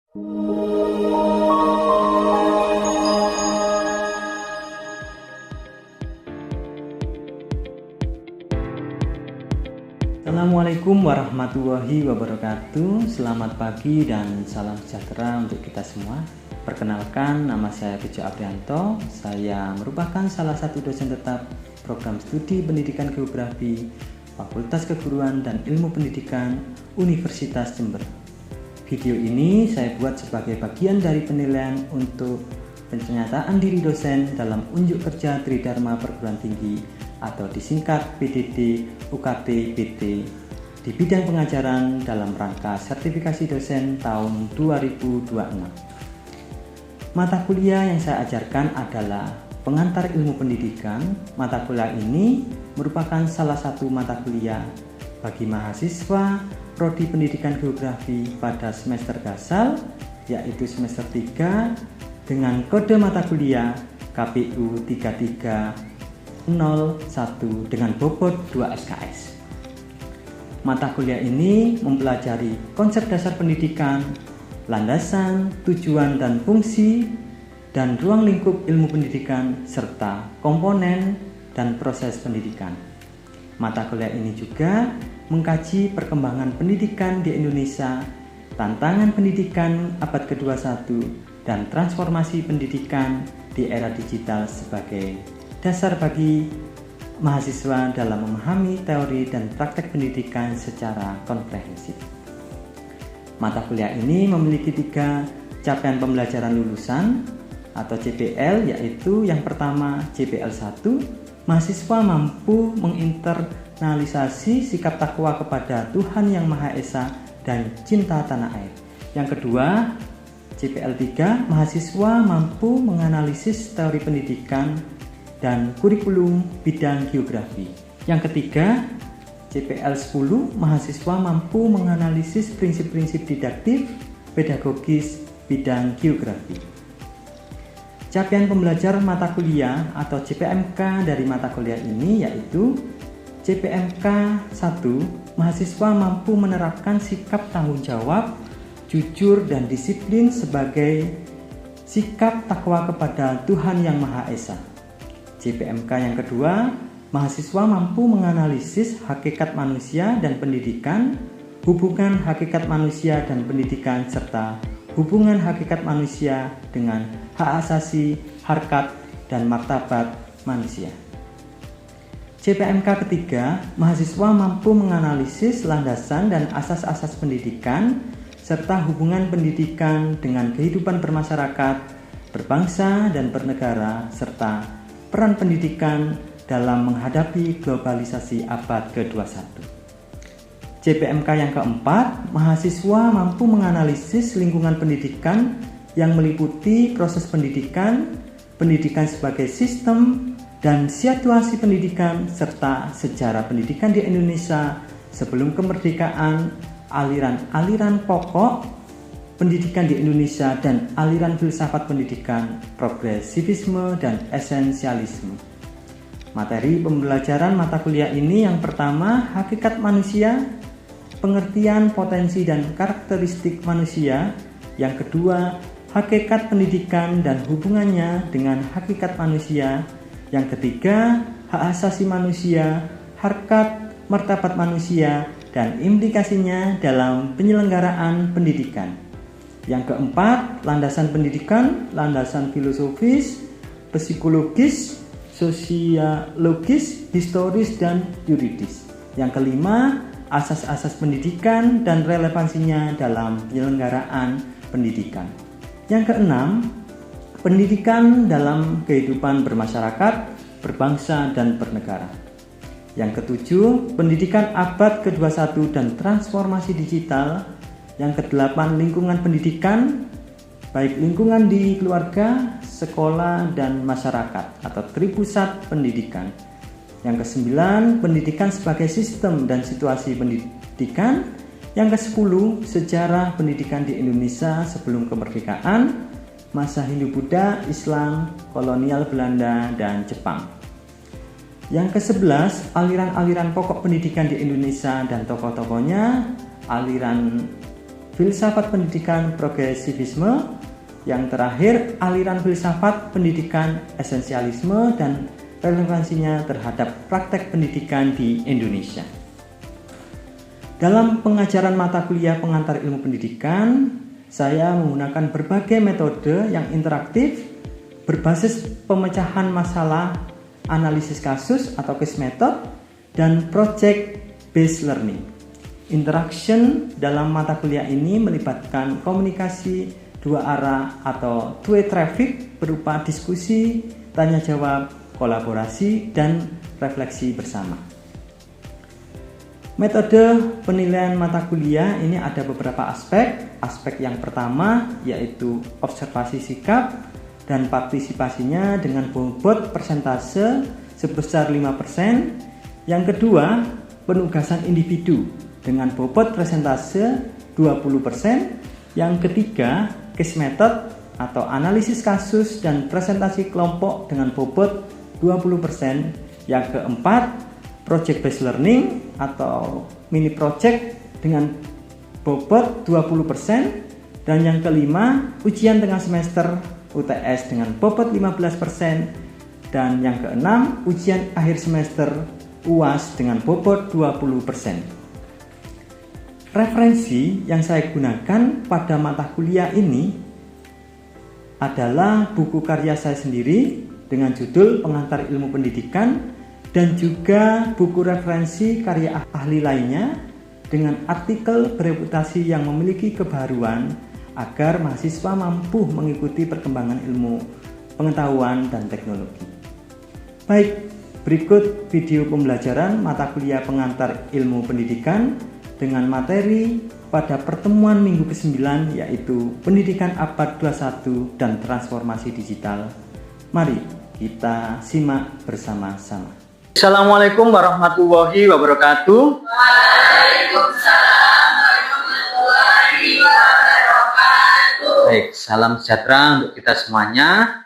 Assalamualaikum warahmatullahi wabarakatuh. Selamat pagi dan salam sejahtera untuk kita semua. Perkenalkan, nama saya Bejo Aprianto. Saya merupakan salah satu dosen tetap program studi pendidikan geografi Fakultas Keguruan dan Ilmu Pendidikan Universitas Jember. Video ini saya buat sebagai bagian dari penilaian untuk penyataan diri dosen dalam unjuk kerja Tridharma Perguruan Tinggi atau disingkat PDD UKT PT di bidang pengajaran dalam rangka sertifikasi dosen tahun 2026. Mata kuliah yang saya ajarkan adalah pengantar ilmu pendidikan. Mata kuliah ini merupakan salah satu mata kuliah bagi mahasiswa Prodi Pendidikan Geografi pada semester gasal, yaitu semester 3 dengan kode mata kuliah KPU 3301 dengan bobot 2 SKS. Mata kuliah ini mempelajari konsep dasar pendidikan, landasan, tujuan dan fungsi, dan ruang lingkup ilmu pendidikan, serta komponen dan proses pendidikan. Mata kuliah ini juga mengkaji perkembangan pendidikan di Indonesia, tantangan pendidikan abad ke-21, dan transformasi pendidikan di era digital sebagai dasar bagi mahasiswa dalam memahami teori dan praktek pendidikan secara komprehensif. Mata kuliah ini memiliki 3 capaian pembelajaran lulusan atau CPL, yaitu yang pertama CPL 1, mahasiswa mampu menginternalisasi sikap takwa kepada Tuhan Yang Maha Esa dan cinta tanah air. Yang kedua, CPL 3, mahasiswa mampu menganalisis teori pendidikan dan kurikulum bidang geografi. Yang ketiga, CPL 10, mahasiswa mampu menganalisis prinsip-prinsip didaktif pedagogis bidang geografi. Capaian pembelajar mata kuliah atau CPMK dari mata kuliah ini yaitu CPMK 1, mahasiswa mampu menerapkan sikap tanggung jawab, jujur dan disiplin sebagai sikap takwa kepada Tuhan Yang Maha Esa. CPMK yang kedua, mahasiswa mampu menganalisis hakikat manusia dan pendidikan, hubungan hakikat manusia dan pendidikan, serta hubungan hakikat manusia dengan hak asasi, harkat, dan martabat manusia. CPMK ketiga, mahasiswa mampu menganalisis landasan dan asas-asas pendidikan, serta hubungan pendidikan dengan kehidupan bermasyarakat, berbangsa, dan bernegara, serta peran pendidikan dalam menghadapi globalisasi abad ke-21. CPMK yang keempat, mahasiswa mampu menganalisis lingkungan pendidikan yang meliputi proses pendidikan, pendidikan sebagai sistem, dan situasi pendidikan, serta sejarah pendidikan di Indonesia sebelum kemerdekaan, aliran-aliran pokok pendidikan di Indonesia, dan aliran filsafat pendidikan, progresivisme, dan esensialisme. Materi pembelajaran mata kuliah ini yang pertama, hakikat manusia, pengertian potensi dan karakteristik manusia. Yang kedua, hakikat pendidikan dan hubungannya dengan hakikat manusia. Yang ketiga, hak asasi manusia, harkat martabat manusia, dan implikasinya dalam penyelenggaraan pendidikan. Yang keempat, landasan pendidikan, landasan filosofis, psikologis, sosiologis, historis, dan yuridis. Yang kelima, asas-asas pendidikan dan relevansinya dalam penyelenggaraan pendidikan. Yang keenam, pendidikan dalam kehidupan bermasyarakat, berbangsa, dan bernegara. Yang ketujuh, pendidikan abad ke-21 dan transformasi digital. Yang kedelapan, lingkungan pendidikan, baik lingkungan di keluarga, sekolah, dan masyarakat atau tripusat pendidikan. Yang ke-9, pendidikan sebagai sistem dan situasi pendidikan. Yang ke-10, sejarah pendidikan di Indonesia sebelum kemerdekaan, masa Hindu-Buddha, Islam, kolonial Belanda, dan Jepang. Yang ke-11, aliran-aliran pokok pendidikan di Indonesia dan tokoh-tokohnya, aliran filsafat pendidikan progresivisme, yang terakhir aliran filsafat pendidikan esensialisme dan relevansinya terhadap praktek pendidikan di Indonesia. Dalam pengajaran mata kuliah pengantar ilmu pendidikan, saya menggunakan berbagai metode yang interaktif berbasis pemecahan masalah, analisis kasus atau case method, dan project based learning. Interaction dalam mata kuliah ini melibatkan komunikasi dua arah atau two-way traffic berupa diskusi, tanya jawab, kolaborasi, dan refleksi bersama. Metode penilaian mata kuliah ini ada beberapa aspek. Aspek yang pertama yaitu observasi sikap dan partisipasinya dengan bobot persentase sebesar 5%. Yang kedua, penugasan individu dengan bobot persentase 20%. Yang ketiga, case method atau analisis kasus dan presentasi kelompok dengan bobot 20%. Yang keempat, project based learning atau mini project dengan bobot 20%. Dan yang kelima, ujian tengah semester UTS dengan bobot 15%. Dan yang keenam, ujian akhir semester UAS dengan bobot 20%. Referensi yang saya gunakan pada mata kuliah ini adalah buku karya saya sendiri dengan judul Pengantar Ilmu Pendidikan, dan juga buku referensi karya ahli lainnya dengan artikel bereputasi yang memiliki kebaruan agar mahasiswa mampu mengikuti perkembangan ilmu, pengetahuan, dan teknologi. Baik, berikut video pembelajaran mata kuliah pengantar ilmu pendidikan dengan materi pada pertemuan minggu ke-9 yaitu Pendidikan Abad 21 dan Transformasi Digital. Mari kita simak bersama-sama. Assalamualaikum warahmatullahi wabarakatuh. Waalaikumsalam warahmatullahi wabarakatuh. Baik, salam sejahtera untuk kita semuanya.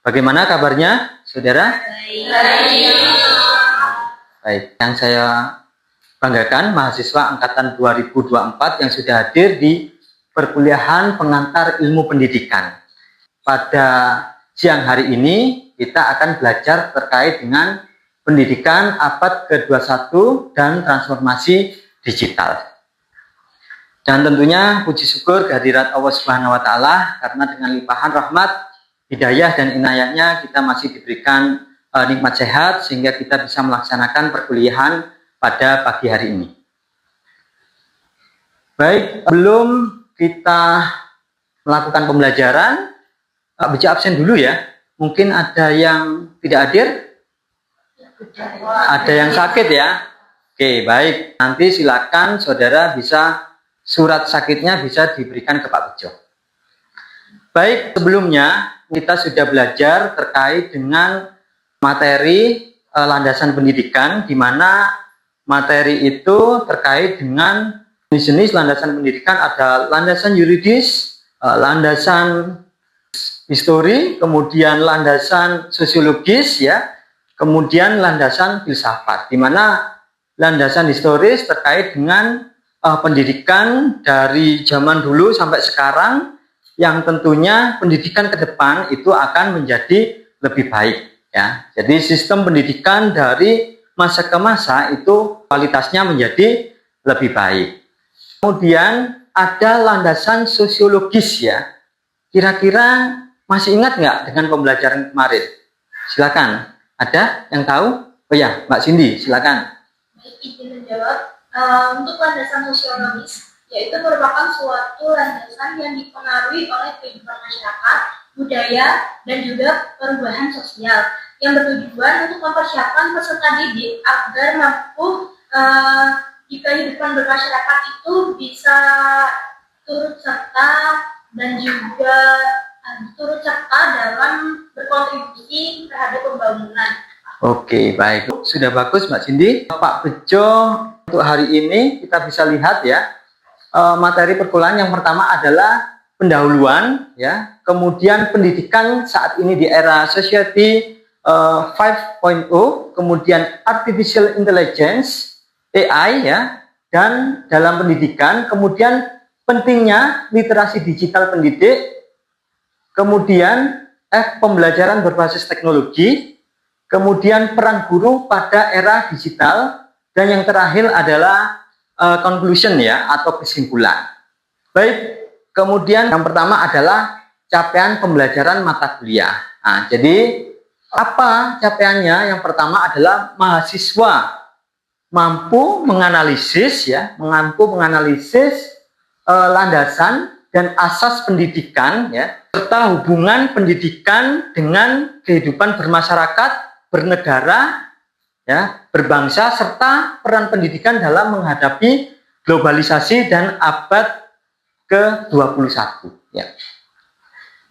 Bagaimana kabarnya, saudara? Baik, yang saya banggakan mahasiswa angkatan 2024 yang sudah hadir di perkuliahan pengantar ilmu pendidikan. Pada siang hari ini kita akan belajar terkait dengan pendidikan abad ke-21 dan transformasi digital. Dan tentunya puji syukur kehadirat Allah Subhanahu wa taala karena dengan limpahan rahmat, hidayah dan inayahnya kita masih diberikan nikmat sehat sehingga kita bisa melaksanakan perkuliahan pada pagi hari ini. Baik, belum kita melakukan pembelajaran, bisa absen dulu ya. Mungkin ada yang tidak hadir, ada yang sakit ya. Oke, baik. Nanti silakan saudara bisa surat sakitnya bisa diberikan ke Pak Bejo. Baik, sebelumnya kita sudah belajar terkait dengan materi landasan pendidikan, di mana materi itu terkait dengan jenis-jenis landasan pendidikan. Ada landasan yuridis, landasan histori, kemudian landasan sosiologis ya, kemudian landasan filsafat, di mana landasan historis terkait dengan pendidikan dari zaman dulu sampai sekarang, yang tentunya pendidikan ke depan itu akan menjadi lebih baik ya. Jadi sistem pendidikan dari masa ke masa itu kualitasnya menjadi lebih baik. Kemudian ada landasan sosiologis ya. Kira-kira masih ingat nggak dengan pembelajaran kemarin? Silakan. Ada yang tahu? Oh ya, Mbak Cindy, silakan. Baik, izin menjawab. Untuk landasan sosiologis, yaitu merupakan suatu landasan yang dipengaruhi oleh kehidupan masyarakat, budaya, dan juga perubahan sosial, yang bertujuan untuk mempersiapkan peserta didik agar mampu di kehidupan bermasyarakat itu bisa turut serta dan juga turut serta dalam berkontribusi terhadap pembangunan. Oke, baik. Sudah bagus Mbak Cindy. Pak Bejo, untuk hari ini kita bisa lihat ya, materi perkuliahan yang pertama adalah pendahuluan ya, kemudian pendidikan saat ini di era society 5.0, kemudian artificial intelligence AI ya, dan dalam pendidikan, kemudian pentingnya literasi digital pendidik, kemudian pembelajaran berbasis teknologi, kemudian peran guru pada era digital, dan yang terakhir adalah conclusion ya, atau kesimpulan. Baik, kemudian yang pertama adalah capaian pembelajaran mata kuliah. Nah, jadi apa capaiannya? Yang pertama adalah mahasiswa mampu menganalisis landasan dan asas pendidikan ya, serta hubungan pendidikan dengan kehidupan bermasyarakat, bernegara, ya, berbangsa, serta peran pendidikan dalam menghadapi globalisasi dan abad ke-21 ya.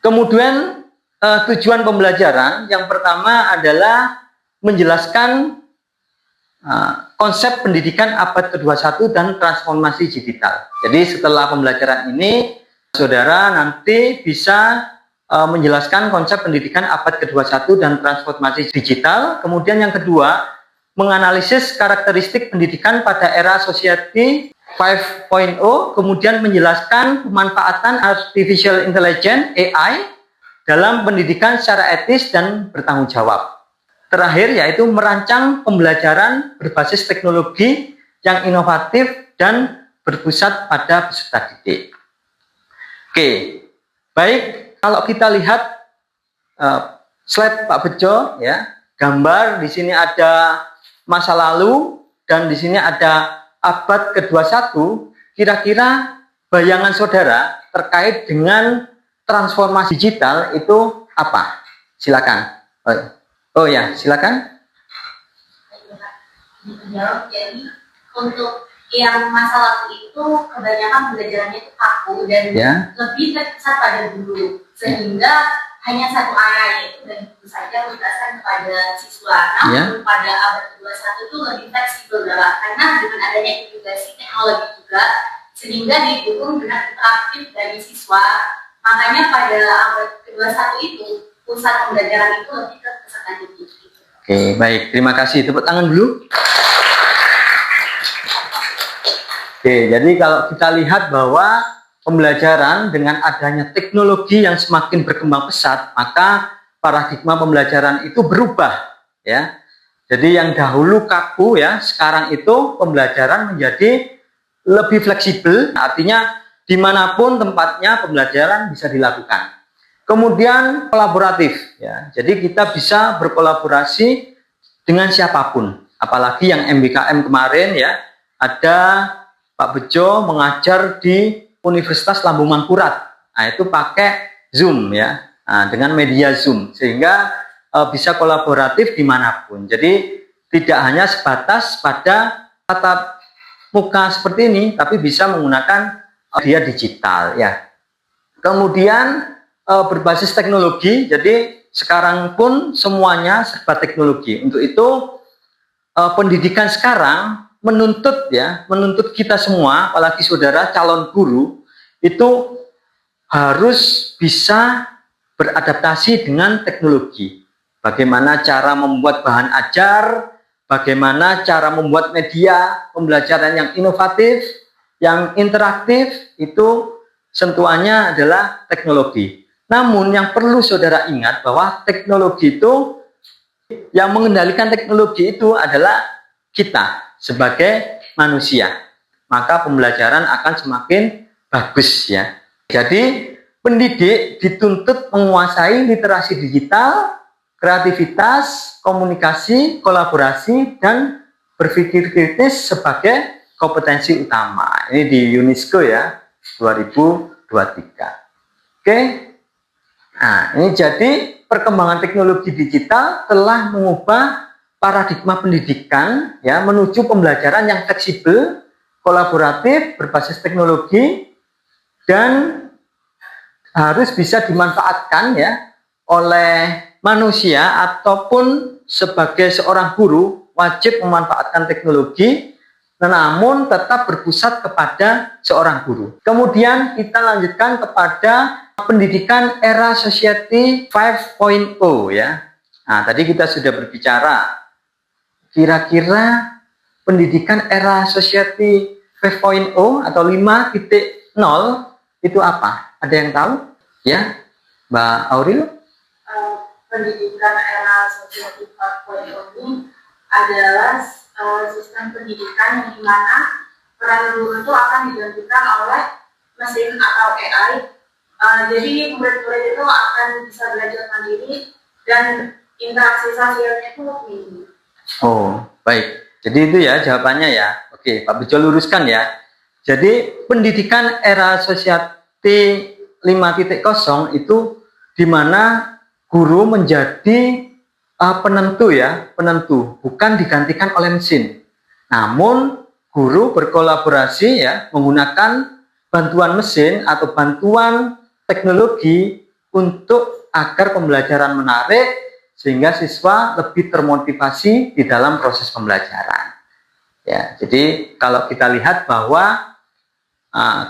Kemudian tujuan pembelajaran yang pertama adalah menjelaskan konsep pendidikan abad ke-21 dan transformasi digital. Jadi setelah pembelajaran ini, saudara nanti bisa menjelaskan konsep pendidikan abad ke-21 dan transformasi digital. Kemudian yang kedua, menganalisis karakteristik pendidikan pada era society 5.0, kemudian menjelaskan pemanfaatan artificial intelligence (AI) dalam pendidikan secara etis dan bertanggung jawab. Terakhir yaitu merancang pembelajaran berbasis teknologi yang inovatif dan berpusat pada peserta didik. Oke, baik, kalau kita lihat slide Pak Bejo ya, gambar di sini ada masa lalu dan di sini ada abad ke-21. Kira-kira bayangan saudara terkait dengan transformasi digital itu apa? Silakan. Oh ya, silakan. Jadi untuk yang masa lalu itu kebanyakan belajarannya itu kaku dan lebih terpusat pada guru, sehingga hanya satu arah, yaitu dari guru saja berdasarkan kepada siswa. Namun pada abad ke-21 itu lebih fleksibel karena dengan adanya integrasi teknologi juga, sehingga didukung dengan interaktif dari siswa. Makanya pada abad ke-21 itu pusat pembelajaran itu lebih ke peserta didik. Oke, baik. Terima kasih. Tepuk tangan dulu. Oke, jadi kalau kita lihat bahwa pembelajaran dengan adanya teknologi yang semakin berkembang pesat, maka paradigma pembelajaran itu berubah, ya. Jadi yang dahulu kaku ya, sekarang itu pembelajaran menjadi lebih fleksibel, artinya dimanapun tempatnya pembelajaran bisa dilakukan. Kemudian kolaboratif ya. Jadi kita bisa berkolaborasi dengan siapapun. Apalagi yang MBKM kemarin ya, ada Pak Bejo mengajar di Universitas Lambung Mangkurat. Nah, itu pakai Zoom ya. Nah, dengan media Zoom sehingga bisa kolaboratif dimanapun. Jadi tidak hanya sebatas pada tatap muka seperti ini, tapi bisa menggunakan media digital ya. Kemudian berbasis teknologi, jadi sekarang pun semuanya serba teknologi. Untuk itu pendidikan sekarang menuntut kita semua, apalagi saudara calon guru, itu harus bisa beradaptasi dengan teknologi. Bagaimana cara membuat bahan ajar, bagaimana cara membuat media pembelajaran yang inovatif, yang interaktif, itu sentuhannya adalah teknologi. Namun yang perlu saudara ingat bahwa teknologi itu, yang mengendalikan teknologi itu adalah kita sebagai manusia. Maka pembelajaran akan semakin bagus ya. Jadi pendidik dituntut menguasai literasi digital, kreativitas, komunikasi, kolaborasi, dan berpikir kritis sebagai kompetensi utama. Ini di UNESCO ya, 2023. Oke. Nah, ini jadi perkembangan teknologi digital telah mengubah paradigma pendidikan ya, menuju pembelajaran yang fleksibel, kolaboratif, berbasis teknologi, dan harus bisa dimanfaatkan ya oleh manusia ataupun sebagai seorang guru wajib memanfaatkan teknologi, namun tetap berpusat kepada seorang guru. Kemudian kita lanjutkan kepada pendidikan era society 5.0 ya. Nah, tadi kita sudah berbicara kira-kira pendidikan era society 5.0 atau 5.0 nol itu apa? Ada yang tahu? Ya, Mbak Auril? Pendidikan era sosial 4.0 ini adalah sistem pendidikan yang dimana peran guru itu akan digantikan oleh mesin atau AI. Jadi murid-murid itu akan bisa belajar mandiri dan interaksi sosialnya itu lebih. Oh, baik. Jadi itu ya jawabannya ya. Oke, Pak Bejo luruskan ya. Jadi pendidikan era Society 5.0 itu di mana guru menjadi penentu ya, penentu, bukan digantikan oleh mesin. Namun guru berkolaborasi ya menggunakan bantuan mesin atau bantuan teknologi untuk agar pembelajaran menarik sehingga siswa lebih termotivasi di dalam proses pembelajaran. Ya, jadi kalau kita lihat bahwa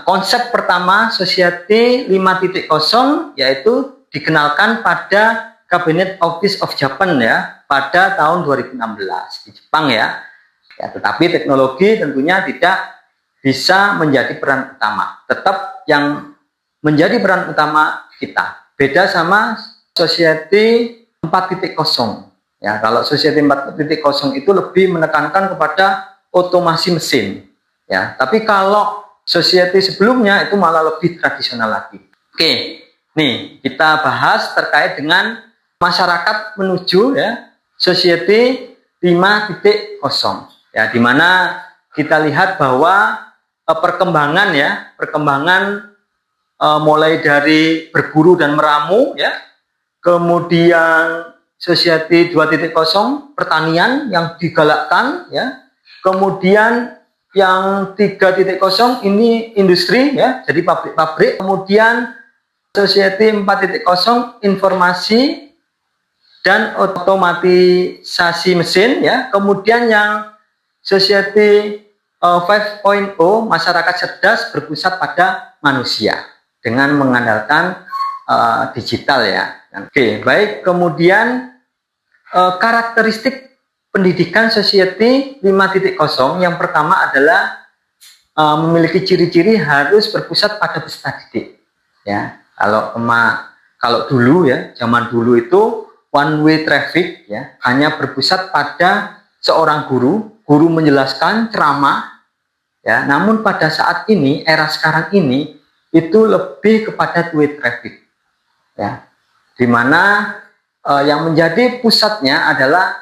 konsep pertama Society 5.0 yaitu dikenalkan pada Cabinet Office of Japan ya pada tahun 2016 di Jepang ya. Ya, tetapi teknologi tentunya tidak bisa menjadi peran utama. Tetap yang menjadi peran utama kita. Beda sama Society 4.0 ya. Kalau Society 4.0 itu lebih menekankan kepada otomasi mesin ya. Tapi kalau Society sebelumnya itu malah lebih tradisional lagi. Oke, nih kita bahas terkait dengan masyarakat menuju ya Society 5.0 ya, di mana kita lihat bahwa perkembangan mulai dari berburu dan meramu ya, kemudian Society 2.0 pertanian yang digalakkan ya, kemudian yang 3.0 ini industri ya, jadi pabrik-pabrik, kemudian Society 4.0 informasi dan otomatisasi mesin ya, kemudian yang Society 5.0 masyarakat cerdas berpusat pada manusia dengan mengandalkan digital ya. Oke, baik. Kemudian karakteristik pendidikan Society 5.0 yang pertama adalah memiliki ciri-ciri harus berpusat pada peserta didik. Ya, kalau dulu ya, zaman dulu itu one way traffic ya, hanya berpusat pada seorang guru menjelaskan ceramah ya. Namun pada saat ini, era sekarang ini itu lebih kepada two way traffic ya, di mana yang menjadi pusatnya adalah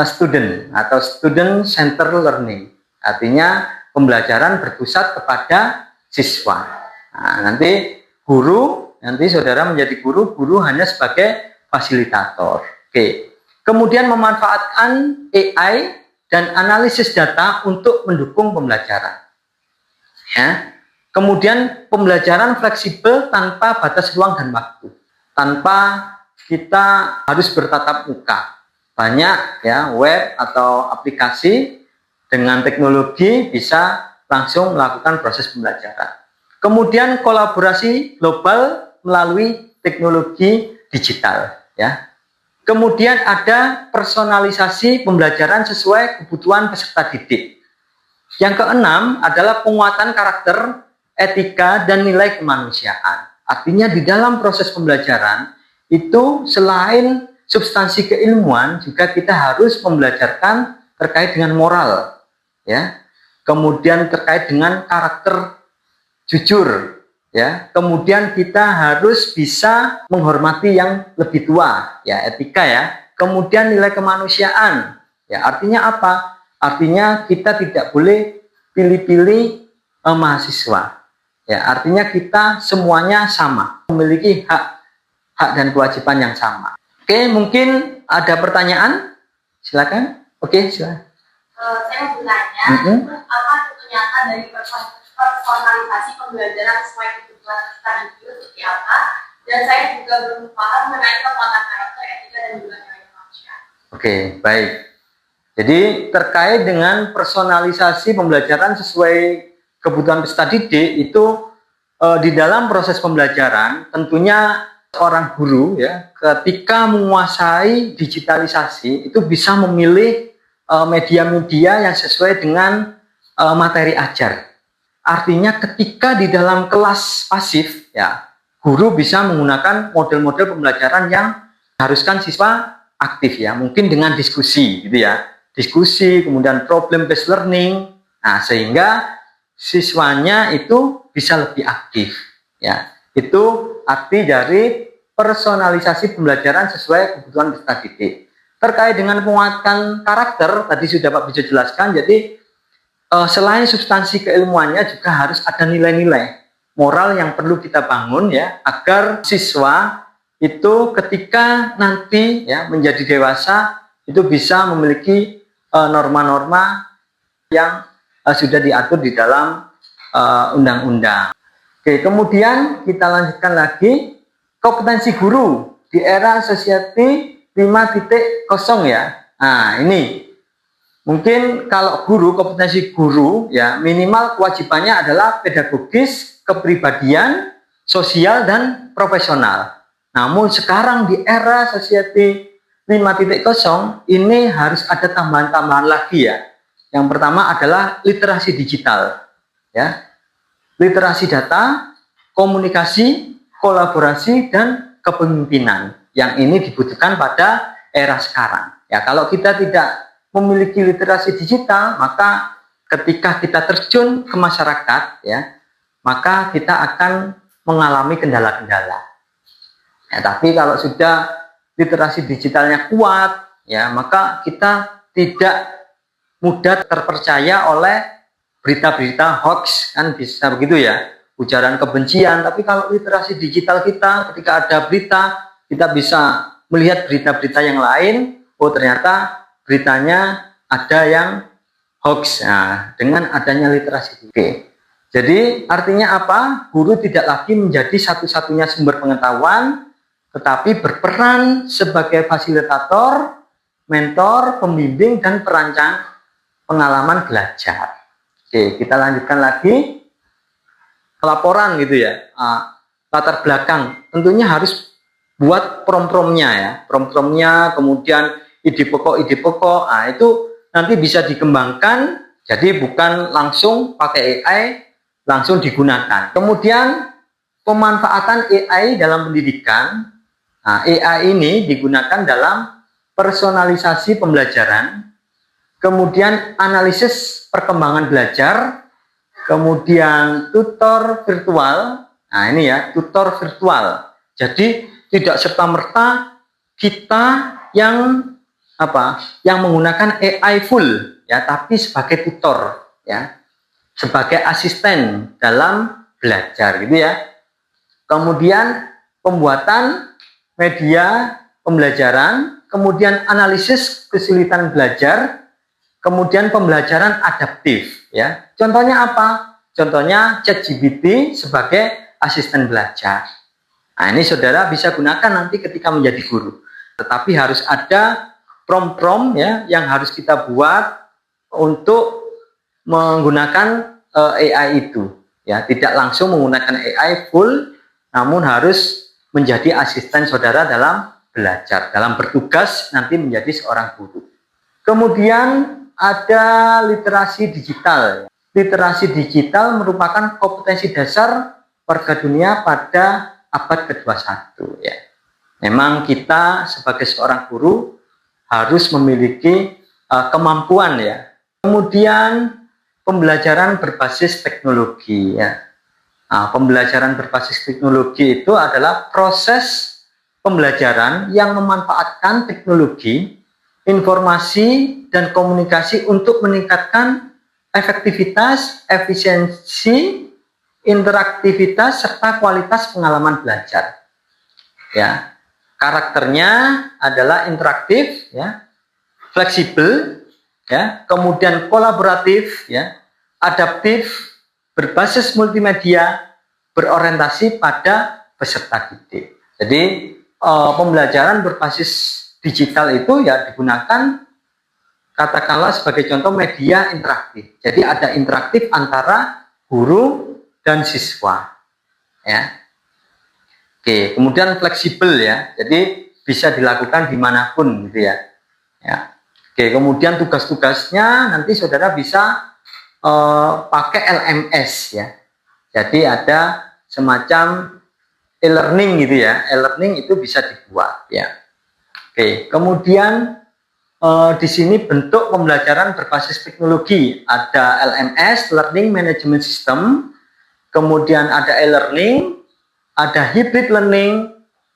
student atau student center learning, artinya pembelajaran berpusat kepada siswa. Nah, nanti saudara menjadi guru hanya sebagai fasilitator. Oke. Kemudian memanfaatkan AI dan analisis data untuk mendukung pembelajaran. Ya. Kemudian pembelajaran fleksibel tanpa batas ruang dan waktu, tanpa kita harus bertatap muka. Banyak ya web atau aplikasi dengan teknologi bisa langsung melakukan proses pembelajaran. Kemudian kolaborasi global melalui teknologi digital ya. Kemudian ada personalisasi pembelajaran sesuai kebutuhan peserta didik. Yang keenam adalah penguatan karakter, etika, dan nilai kemanusiaan. Artinya di dalam proses pembelajaran itu selain substansi keilmuan juga kita harus membelajarkan terkait dengan moral ya. Kemudian terkait dengan karakter jujur ya. Kemudian kita harus bisa menghormati yang lebih tua ya, etika ya. Kemudian nilai kemanusiaan ya, artinya apa? Artinya kita tidak boleh pilih-pilih mahasiswa ya, artinya kita semuanya sama, memiliki hak dan kewajiban yang sama. Oke, mungkin ada pertanyaan? Silakan. Oke, silakan. Saya mau bertanya, apa contoh nyata dari personalisasi pembelajaran sesuai kebutuhan peserta didik seperti apa? Dan saya juga belum paham mengenai penguatan karakter, etika, dan juga nilai kemanusiaan. Oke, baik. Jadi terkait dengan personalisasi pembelajaran sesuai kebutuhan peserta didik itu di dalam proses pembelajaran tentunya seorang guru ya ketika menguasai digitalisasi itu bisa memilih media-media yang sesuai dengan materi ajar artinya ketika di dalam kelas pasif, ya, guru bisa menggunakan model-model pembelajaran yang haruskan siswa aktif, ya, mungkin dengan diskusi, gitu ya, diskusi, kemudian problem based learning, nah sehingga siswanya itu bisa lebih aktif, ya. Itu arti dari personalisasi pembelajaran sesuai kebutuhan peserta didik. Terkait dengan penguatan karakter, tadi sudah Pak Bijo jelaskan, jadi selain substansi keilmuannya juga harus ada nilai-nilai moral yang perlu kita bangun, ya, agar siswa itu ketika nanti, ya, menjadi dewasa itu bisa memiliki norma-norma yang sudah diatur di dalam undang-undang. Oke, kemudian kita lanjutkan lagi kompetensi guru di era Society 5.0, ya. Nah, ini mungkin kalau guru, kompetensi guru, ya, minimal kewajibannya adalah pedagogis, kepribadian, sosial, dan profesional. Namun sekarang di era Society 5.0 ini harus ada tambahan-tambahan lagi, ya. Yang pertama adalah literasi digital, ya. Literasi data, komunikasi, kolaborasi, dan kepemimpinan. Yang ini dibutuhkan pada era sekarang. Ya, kalau kita tidak memiliki literasi digital, maka ketika kita terjun ke masyarakat, ya, maka kita akan mengalami kendala-kendala. Ya, tapi kalau sudah literasi digitalnya kuat, ya, maka kita tidak mudah terpercaya oleh berita-berita hoax, kan bisa begitu, ya, ujaran kebencian. Tapi kalau literasi digital kita, ketika ada berita, kita bisa melihat berita-berita yang lain, oh ternyata beritanya ada yang hoax. Nah, dengan adanya literasi digital. Jadi artinya apa? Guru tidak lagi menjadi satu-satunya sumber pengetahuan, tetapi berperan sebagai fasilitator, mentor, pembimbing, dan perancang pengalaman belajar. Oke, kita lanjutkan lagi. Laporan, gitu ya. Latar belakang, tentunya harus buat prom-promnya, ya. Prom-promnya, kemudian ide pokok. Nah, itu nanti bisa dikembangkan, jadi bukan langsung pakai AI, langsung digunakan. Kemudian pemanfaatan AI dalam pendidikan. Nah, AI ini digunakan dalam personalisasi pembelajaran, kemudian analisis perkembangan belajar, kemudian tutor virtual. Nah, ini, ya, tutor virtual. Jadi tidak serta-merta kita yang menggunakan AI full, ya, tapi sebagai tutor, ya, sebagai asisten dalam belajar, gitu ya. Kemudian pembuatan media pembelajaran, kemudian analisis kesulitan belajar, kemudian pembelajaran adaptif, ya. Contohnya apa? Contohnya ChatGPT sebagai asisten belajar. Nah, ini saudara bisa gunakan nanti ketika menjadi guru. Tetapi harus ada prom-prom, ya, yang harus kita buat untuk menggunakan AI itu, ya. Tidak langsung menggunakan AI full, namun harus menjadi asisten saudara dalam belajar, dalam bertugas nanti menjadi seorang guru. Kemudian ada literasi digital. Literasi digital merupakan kompetensi dasar warga dunia pada abad ke-21, ya. Memang kita sebagai seorang guru harus memiliki kemampuan, ya. Kemudian pembelajaran berbasis teknologi, ya. Nah, pembelajaran berbasis teknologi itu adalah proses pembelajaran yang memanfaatkan teknologi, informasi, dan komunikasi untuk meningkatkan efektivitas, efisiensi, interaktivitas, serta kualitas pengalaman belajar. Ya, karakternya adalah interaktif, ya, fleksibel, ya, kemudian kolaboratif, ya, adaptif, berbasis multimedia, berorientasi pada peserta didik. Jadi pembelajaran berbasis digital itu, ya, digunakan katakanlah sebagai contoh media interaktif. Jadi ada interaktif antara guru dan siswa, ya. Oke, kemudian fleksibel, ya. Jadi bisa dilakukan dimanapun, gitu ya. Ya. Oke, kemudian tugas-tugasnya nanti saudara bisa pakai LMS ya. Jadi ada semacam e-learning gitu ya. E-learning itu bisa dibuat ya. Oke, kemudian di sini bentuk pembelajaran berbasis teknologi. Ada LMS, Learning Management System, kemudian ada e-learning, ada hybrid learning,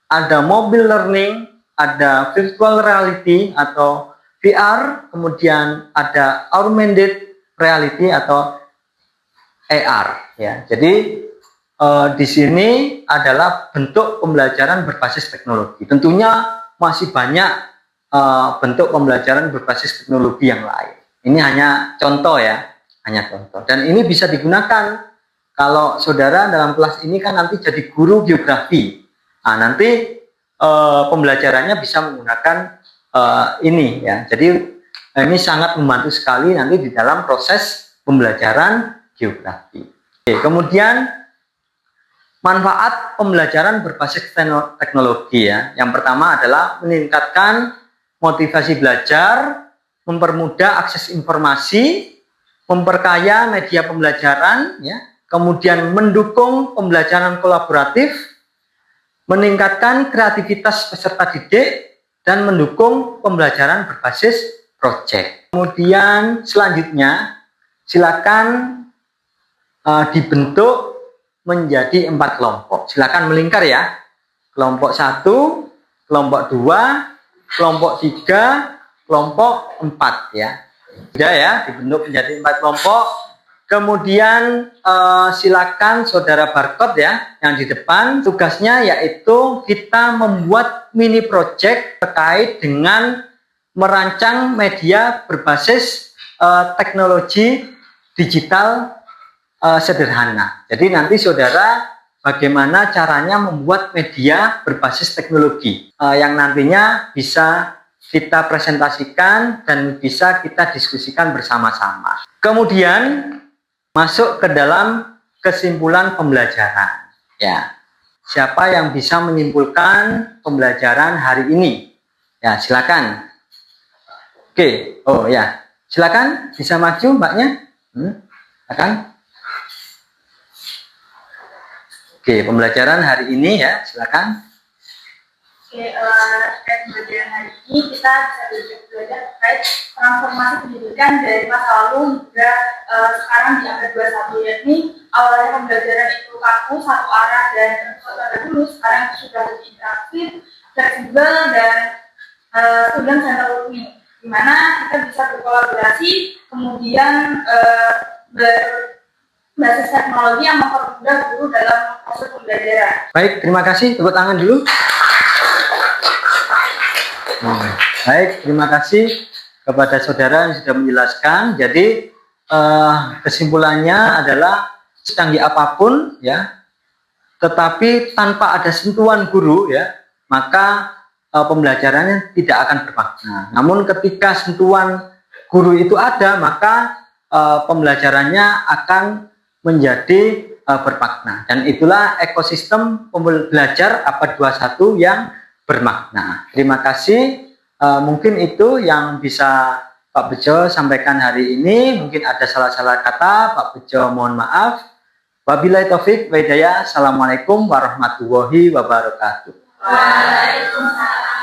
ada mobile learning, ada virtual reality atau VR, kemudian ada augmented reality atau AR ya. Jadi di sini adalah bentuk pembelajaran berbasis teknologi. Tentunya masih banyak bentuk pembelajaran berbasis teknologi yang lain. Ini hanya contoh ya, hanya contoh. Dan ini bisa digunakan kalau saudara dalam kelas ini kan nanti jadi guru geografi. Nah, nanti pembelajarannya bisa menggunakan ini ya. Jadi ini sangat membantu sekali nanti di dalam proses pembelajaran geografi. Oke, kemudian manfaat pembelajaran berbasis teknologi ya. Yang pertama adalah meningkatkan motivasi belajar, mempermudah akses informasi, memperkaya media pembelajaran ya. Kemudian mendukung pembelajaran kolaboratif, meningkatkan kreativitas peserta didik, dan mendukung pembelajaran berbasis proyek. Kemudian selanjutnya silakan dibentuk menjadi 4 kelompok. Silakan melingkar ya. Kelompok 1, kelompok 2, kelompok 3, kelompok 4 ya. Sudah ya, dibentuk menjadi 4 kelompok. Kemudian silakan saudara barcode ya yang di depan. Tugasnya yaitu kita membuat mini project terkait dengan merancang media berbasis teknologi digital sederhana. Jadi nanti saudara bagaimana caranya membuat media berbasis teknologi yang nantinya bisa kita presentasikan dan bisa kita diskusikan bersama-sama. Kemudian masuk ke dalam kesimpulan pembelajaran. Ya, siapa yang bisa menyimpulkan pembelajaran hari ini? Ya, silakan. Oke, oh ya, silakan bisa maju mbaknya. Silakan. Oke, pembelajaran hari ini ya, silakan. Oke, pembelajaran hari ini kita bisa belajar terkait transformasi pendidikan dari masa lalu hingga sekarang di abad 21, yakni awalnya pembelajaran itu kaku, satu arah dan satu dulu, sekarang sudah lebih interaktif, fleksibel dan student center learning, di mana kita bisa berkolaborasi, kemudian berbasis teknologi yang mempermudah guru dalam proses pembelajaran. Baik, terima kasih. Tepuk tangan dulu. Baik, terima kasih kepada saudara yang sudah menjelaskan. Jadi kesimpulannya adalah secanggih apapun ya, tetapi tanpa ada sentuhan guru ya, maka pembelajarannya tidak akan bermakna. Namun ketika sentuhan guru itu ada, maka pembelajarannya akan menjadi bermakna. Dan itulah ekosistem pembelajar abad 21 yang bermakna. Terima kasih. Mungkin itu yang bisa Pak Bejo sampaikan hari ini. Mungkin ada salah-salah kata, Pak Bejo mohon maaf. Wabillahi taufik wa hidayah. Assalamualaikum warahmatullahi wabarakatuh. Waalaikumsalam.